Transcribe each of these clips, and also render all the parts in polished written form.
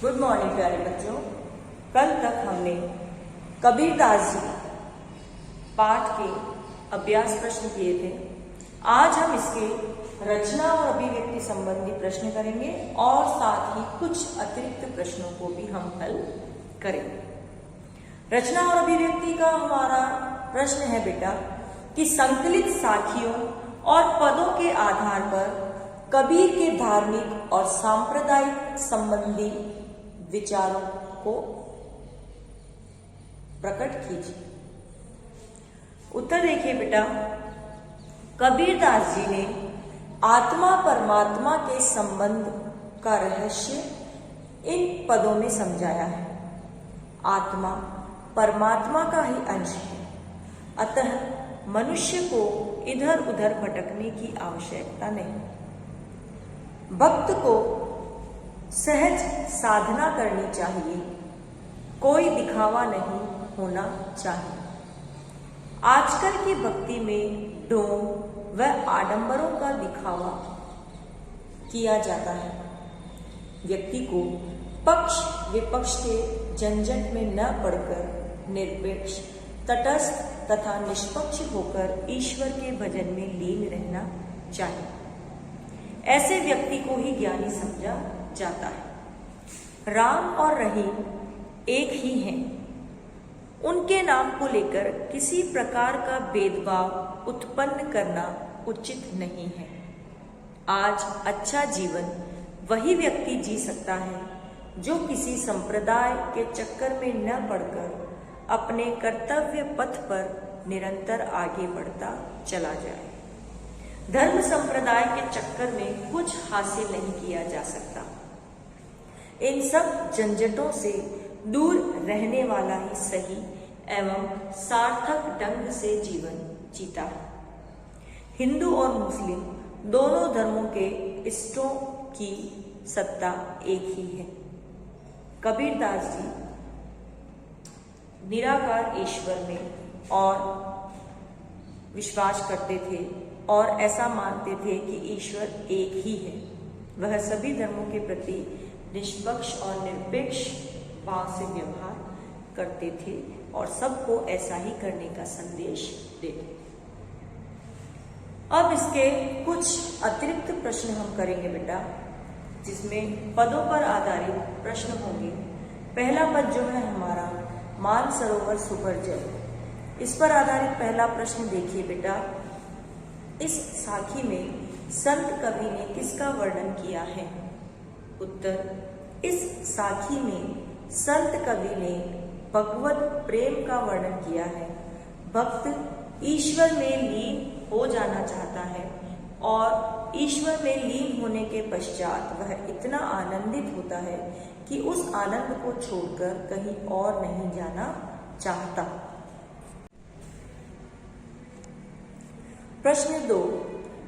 Good morning प्यारे बच्चों। कल तक हमने कबीरदास जी पाठ के अभ्यास प्रश्न किए थे। आज हम इसके रचना और अभिव्यक्ति संबंधी प्रश्न करेंगे और साथ ही कुछ अतिरिक्त प्रश्नों को भी हम हल करेंगे। रचना और अभिव्यक्ति का हमारा प्रश्न है बेटा कि संकलित साखियों और पदों के आधार पर कबीर के धार्मिक और सांप्रदायिक संबंधी विचारों को प्रकट कीजिए। उत्तर देखिए बेटा, कबीरदास जी ने आत्मा परमात्मा के संबंध का रहस्य इन पदों में समझाया है। आत्मा परमात्मा का ही अंश है, अतः मनुष्य को इधर उधर भटकने की आवश्यकता नहीं। भक्त को सहज साधना करनी चाहिए, कोई दिखावा नहीं होना चाहिए। आजकल की भक्ति में ढोंग व आडंबरों का दिखावा किया जाता है। व्यक्ति को पक्ष विपक्ष के झंझट में न पड़कर निरपेक्ष, तटस्थ तथा निष्पक्ष होकर ईश्वर के भजन में लीन रहना चाहिए। ऐसे व्यक्ति को ही ज्ञानी समझा जाता है। राम और रहीम एक ही हैं। उनके नाम को लेकर किसी प्रकार का भेदभाव उत्पन्न करना उचित नहीं है। आज अच्छा जीवन वही व्यक्ति जी सकता है जो किसी संप्रदाय के चक्कर में न पड़कर अपने कर्तव्य पथ पर निरंतर आगे बढ़ता चला जाए। धर्म संप्रदाय के चक्कर में कुछ हासिल नहीं किया जा सकता। इन सब झंझटों से दूर रहने वाला ही सही एवं सार्थक ढंग से जीवन जीता है। हिंदू और मुस्लिम दोनों धर्मों के इष्टों की सत्ता एक ही है। कबीरदास जी निराकार ईश्वर में और विश्वास करते थे और ऐसा मानते थे कि ईश्वर एक ही है। वह सभी धर्मों के प्रति निष्पक्ष और निरपेक्ष भाव से व्यवहार करते थे और सबको ऐसा ही करने का संदेश देते। अब इसके कुछ अतिरिक्त प्रश्न हम करेंगे बेटा, जिसमें पदों पर आधारित प्रश्न होंगे। पहला पद जो है हमारा मानसरोवर सुपरजल, इस पर आधारित पहला प्रश्न देखिए बेटा। इस साखी में संत कवि ने किसका वर्णन किया है? उत्तर, इस साखी में संत कवि ने भगवत प्रेम का वर्णन किया है। भक्त ईश्वर में लीन हो जाना चाहता है और ईश्वर में लीन होने के पश्चात वह इतना आनंदित होता है कि उस आनंद को छोड़कर कहीं और नहीं जाना चाहता। प्रश्न 2,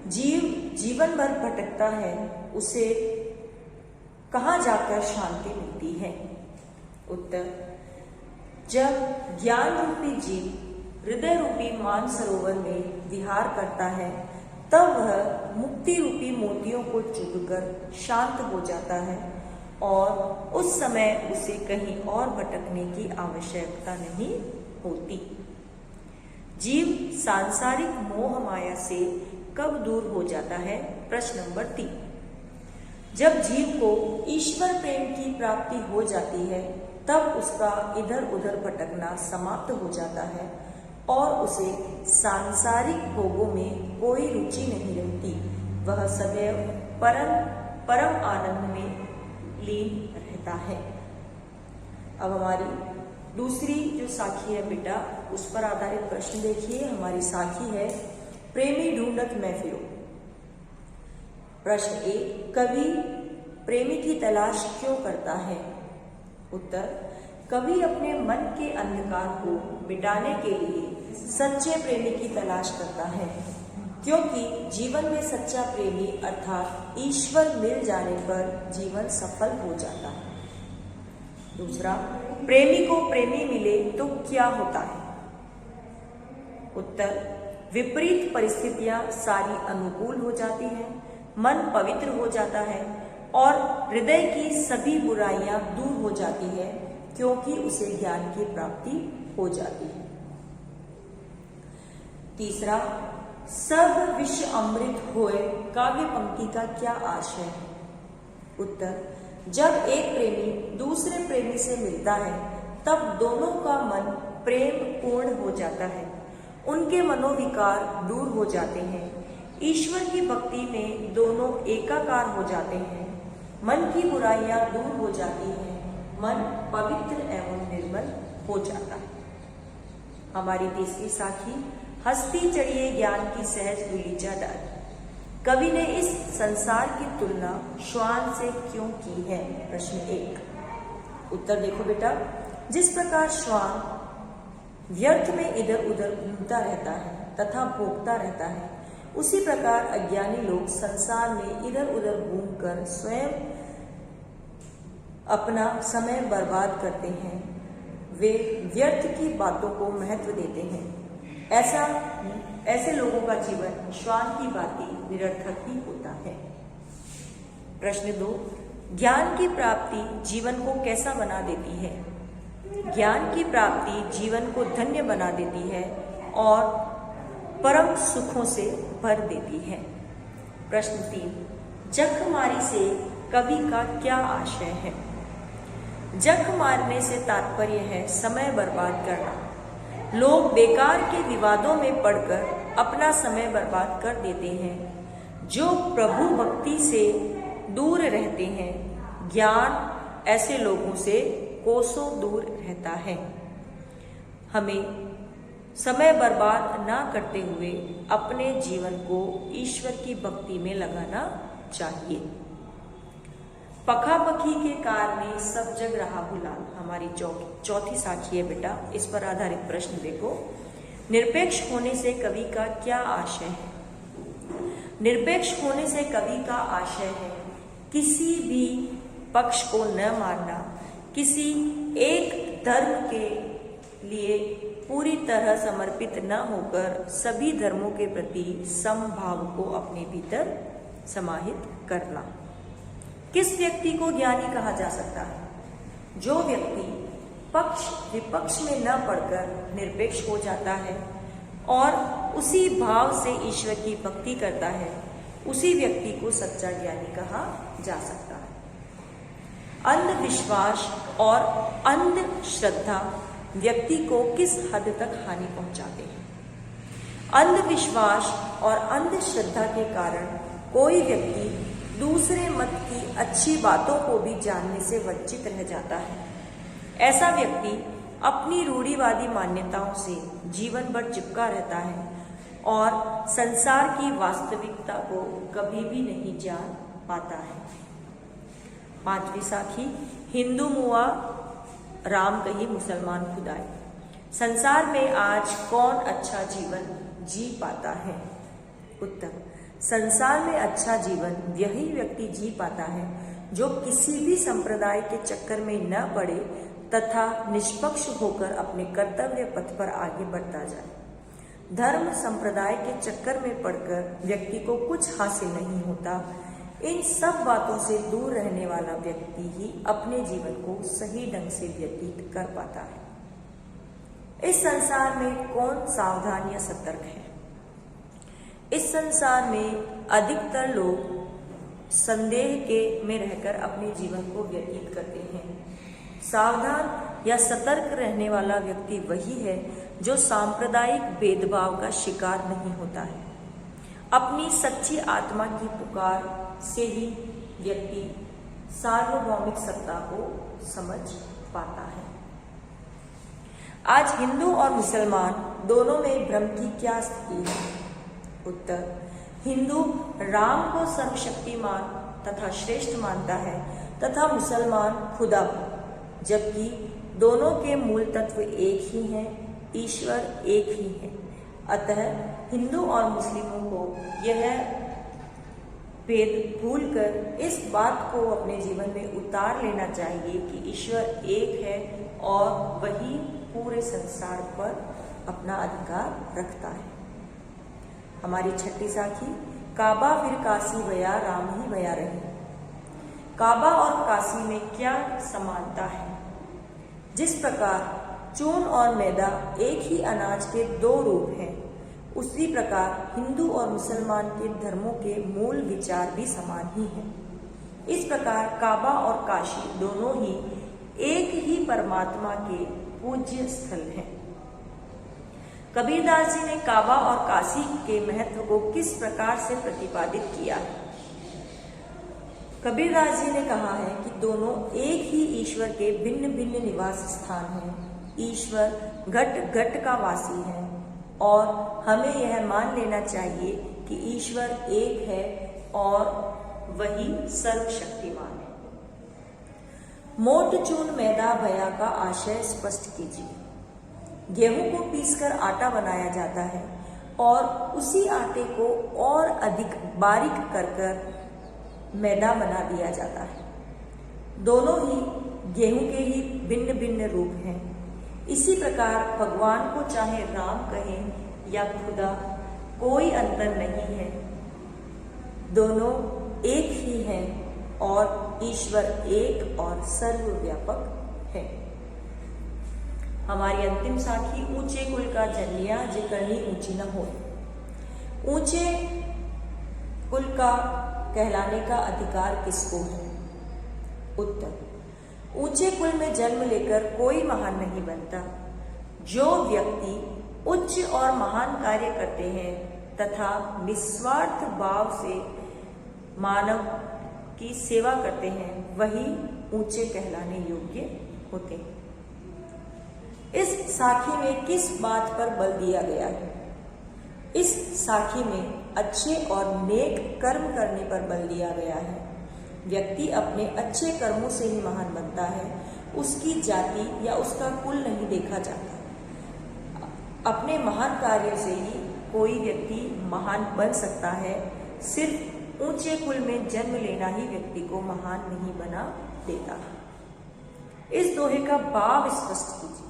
जीव जीवन भर भटकता है, उसे कहाँ जाकर शांति मिलती है? उत्तर, जब ज्ञान रूपी जीव हृदय रूपी मानसरोवर में विहार करता है तब वह मुक्ति रूपी मोतियों को चुभकर शांत हो जाता है और उस समय उसे कहीं और भटकने की आवश्यकता नहीं होती। जीव सांसारिक मोह माया से कब दूर हो जाता है? प्रश्न नंबर 3, जब जीव को ईश्वर प्रेम की प्राप्ति हो जाती है तब उसका इधर उधर भटकना समाप्त हो जाता है और उसे सांसारिक भोगों में कोई रुचि नहीं रहती। वह सदैव परम आनंद में लीन रहता है। अब हमारी दूसरी जो साखी है बेटा, उस पर आधारित प्रश्न देखिए। हमारी साखी है प्रेमी ढूंढत मैं फिरो। प्रश्न 1, कवि प्रेमी की तलाश क्यों करता है? उत्तर, कवि अपने मन के अंधकार को मिटाने के लिए सच्चे प्रेमी की तलाश करता है, क्योंकि जीवन में सच्चा प्रेमी अर्थात ईश्वर मिल जाने पर जीवन सफल हो जाता है। दूसरा, प्रेमी को प्रेमी मिले तो क्या होता है? उत्तर, विपरीत परिस्थितियां सारी अनुकूल हो जाती हैं, मन पवित्र हो जाता है और हृदय की सभी बुराइयां दूर हो जाती है, क्योंकि उसे ज्ञान की प्राप्ति हो जाती है। तीसरा, सब विष अमृत होए काव्य पंक्ति का क्या आशय है? उत्तर, जब एक प्रेमी दूसरे प्रेमी से मिलता है तब दोनों का मन प्रेम पूर्ण हो जाता है, उनके मनोविकार दूर हो जाते हैं, ईश्वर की भक्ति में दोनों एकाकार हो जाते हैं, मन की बुराइयां दूर हो जाती हैं, मन पवित्र एवं निर्मल हो जाता है। हमारी तीसरी साखी, हस्ती चढ़िए ज्ञान की सहज उलीचा डाल। कवि ने इस संसार की तुलना श्वान से क्यों की है? प्रश्न 1। उत्तर देखो बेटा, जिस प्रकार श्वान व्यर्थ में इधर उधर घूमता रहता है तथा भोगता रहता है, उसी प्रकार अज्ञानी लोग संसार में इधर उधर घूमकर स्वयं अपना समय बर्बाद करते हैं। वे व्यर्थ की बातों को महत्व देते हैं। ऐसे लोगों का जीवन श्वान की भांति निरर्थक ही होता है। प्रश्न 2, ज्ञान की प्राप्ति जीवन को कैसा बना देती है? ज्ञान की प्राप्ति जीवन को धन्य बना देती है और परम सुखों से भर देती है। प्रश्न 3, जख मारी से कवि का क्या आशय है? जख मारने से तात्पर्य है समय बर्बाद करना। लोग बेकार के विवादों में पड़कर अपना समय बर्बाद कर देते हैं। जो प्रभु भक्ति से दूर रहते हैं, ज्ञान ऐसे लोगों से कोसों दूर रहता है। हमें समय बर्बाद ना करते हुए अपने जीवन को ईश्वर की भक्ति में लगाना चाहिए। पखापखी के कारणे सब जग रहा भुलाल। हमारी चौथी साखी है बेटा, इस पर आधारित प्रश्न देखो। निरपेक्ष होने से कवि का क्या आशय है? निरपेक्ष होने से कवि का आशय है किसी भी पक्ष को न मारना, किसी एक धर्म के लिए पूरी तरह समर्पित न होकर सभी धर्मों के प्रति समभाव को अपने भीतर समाहित करना। किस व्यक्ति को ज्ञानी कहा जा सकता है? जो व्यक्ति पक्ष विपक्ष में न पड़कर निरपेक्ष हो जाता है और उसी भाव से ईश्वर की भक्ति करता है, उसी व्यक्ति को सच्चा ज्ञानी कहा जा सकता है। अंधविश्वास और अंधश्रद्धा व्यक्ति को किस हद तक हानि पहुंचाते हैं? अंधविश्वास और अंधश्रद्धा के कारण कोई व्यक्ति दूसरे मत की अच्छी बातों को भी जानने से वंचित रह जाता है। ऐसा व्यक्ति अपनी रूढ़िवादी मान्यताओं से जीवन भर चिपका रहता है और संसार की वास्तविकता को कभी भी नहीं जान पाता है। पांचवी साखी, हिंदू मुआ राम कही मुसलमान खुदाए। संसार में आज कौन अच्छा जीवन जी पाता है? उत्तर, संसार में अच्छा जीवन वही व्यक्ति जी पाता है जो किसी भी संप्रदाय के चक्कर में न पड़े तथा निष्पक्ष होकर अपने कर्तव्य पथ पर आगे बढ़ता जाए। धर्म संप्रदाय के चक्कर में पड़कर व्यक्ति को कुछ हासिल नहीं होता। इन सब बातों से दूर रहने वाला व्यक्ति ही अपने जीवन को सही ढंग से व्यतीत कर पाता है। इस संसार में कौन सावधान या सतर्क है? इस संसार में अधिकतर लोग संदेह के में रहकर अपने जीवन को व्यतीत करते हैं। सावधान या सतर्क रहने वाला व्यक्ति वही है जो सांप्रदायिक भेदभाव का शिकार नहीं होता है। अपनी सच्ची आत्मा की पुकार से ही व्यक्ति सार्वभौमिक सत्ता को समझ पाता है। आज हिंदू और मुसलमान दोनों में भ्रम की क्या स्थिति है? उत्तर, हिंदू राम को सर्वशक्तिमान तथा श्रेष्ठ मानता है तथा मुसलमान खुदा को, जबकि दोनों के मूल तत्व एक ही हैं, ईश्वर एक ही है। अतः हिंदू और मुस्लिमों को यह भेद भूलकर इस बात को अपने जीवन में उतार लेना चाहिए कि ईश्वर एक है और वही पूरे संसार पर अपना अधिकार रखता है। हमारी छठी साखी, काबा फिर काशी वया राम ही वया रही। काबा और काशी में क्या समानता है? जिस प्रकार चून और मैदा एक ही अनाज के दो रूप हैं, उसी प्रकार हिंदू और मुसलमान के धर्मों के मूल विचार भी समान ही हैं। इस प्रकार काबा और काशी दोनों ही एक ही परमात्मा के पूज्य स्थल हैं। कबीरदास जी ने काबा और काशी के महत्व को किस प्रकार से प्रतिपादित किया है? कबीरदास जी ने कहा है कि दोनों एक ही ईश्वर के भिन्न भिन्न निवास स्थान हैं। ईश्वर घट घट का वासी है और हमें यह मान लेना चाहिए कि ईश्वर एक है और वही सर्वशक्तिमान है। मोट चून मैदा भया का आशय स्पष्ट कीजिए। गेहूं को पीसकर आटा बनाया जाता है और उसी आटे को और अधिक बारीक कर मैदा बना दिया जाता है। दोनों ही गेहूं के ही भिन्न भिन्न रूप हैं। इसी प्रकार भगवान को चाहे राम कहें या खुदा, कोई अंतर नहीं है। दोनों एक ही हैं और ईश्वर एक और सर्वव्यापक है। हमारी अंतिम साखी, ऊंचे कुल का जनिया जे करनी ऊंची न हो। ऊंचे कुल का कहलाने का अधिकार किसको है? उत्तर, ऊंचे कुल में जन्म लेकर कोई महान नहीं बनता। जो व्यक्ति उच्च और महान कार्य करते हैं तथा निस्वार्थ भाव से मानव की सेवा करते हैं, वही ऊंचे कहलाने योग्य होते हैं। इस साखी में किस बात पर बल दिया गया है? इस साखी में अच्छे और नेक कर्म करने पर बल दिया गया है। व्यक्ति अपने अच्छे कर्मों से ही महान बनता है। उसकी जाति या उसका कुल नहीं देखा जाता। अपने महान कार्य से ही कोई व्यक्ति महान बन सकता है। सिर्फ ऊंचे कुल में जन्म लेना ही व्यक्ति को महान नहीं बना देता। इस दोहे का भाव स्पष्ट कीजिए।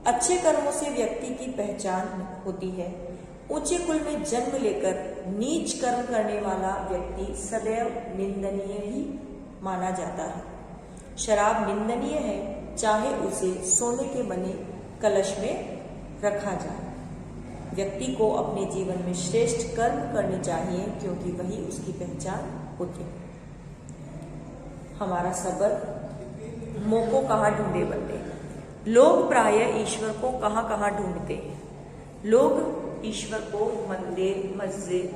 अच्छे कर्मों से व्यक्ति की पहचान होती है। ऊंचे कुल में जन्म लेकर नीच कर्म करने वाला व्यक्ति सदैव निंदनीय ही माना जाता है। शराब निंदनीय है, चाहे उसे सोने के बने कलश में रखा जाए। व्यक्ति को अपने जीवन में श्रेष्ठ कर्म करने चाहिए, क्योंकि वही उसकी पहचान होती है। हमारा सबक, मोह को कहाँ ढूंढे बंदे। लोग प्रायः ईश्वर को कहाँ कहाँ ढूंढते हैं। लोग ईश्वर को मंदिर, मस्जिद,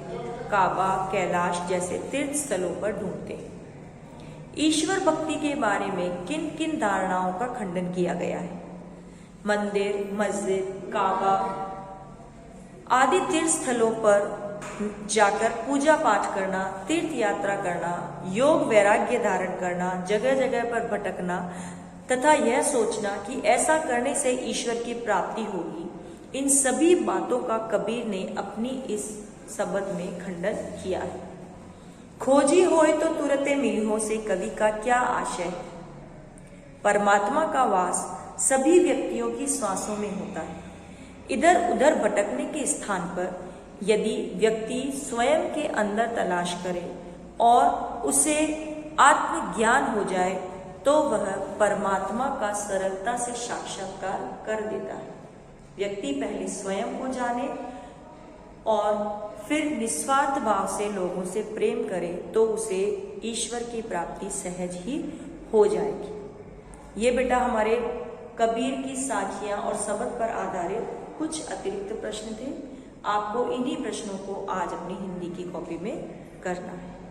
काबा, कैलाश जैसे तीर्थ स्थलों पर ढूंढते हैं। ईश्वर भक्ति के बारे में किन किन धारणाओं का खंडन किया गया है? मंदिर, मस्जिद, काबा आदि तीर्थ स्थलों पर जाकर पूजा पाठ करना, तीर्थ यात्रा करना, योग वैराग्य धारण करना, जगह जगह पर भटकना तथा यह सोचना कि ऐसा करने से ईश्वर की प्राप्ति होगी, इन सभी बातों का कबीर ने अपनी इस शब्द में खंडन किया है। खोजी होए तो तुरते मिलिहो से कवि का क्या आशय है? परमात्मा का वास सभी व्यक्तियों की श्वासों में होता है। इधर उधर भटकने के स्थान पर यदि व्यक्ति स्वयं के अंदर तलाश करे और उसे आत्मज्ञान हो जाए, तो वह परमात्मा का सरलता से साक्षात्कार कर देता है। व्यक्ति पहले स्वयं को जाने और फिर निस्वार्थ भाव से लोगों से प्रेम करे, तो उसे ईश्वर की प्राप्ति सहज ही हो जाएगी। ये बेटा हमारे कबीर की साखियां और सबक पर आधारित कुछ अतिरिक्त प्रश्न थे। आपको इन्हीं प्रश्नों को आज अपनी हिंदी की कॉपी में करना है।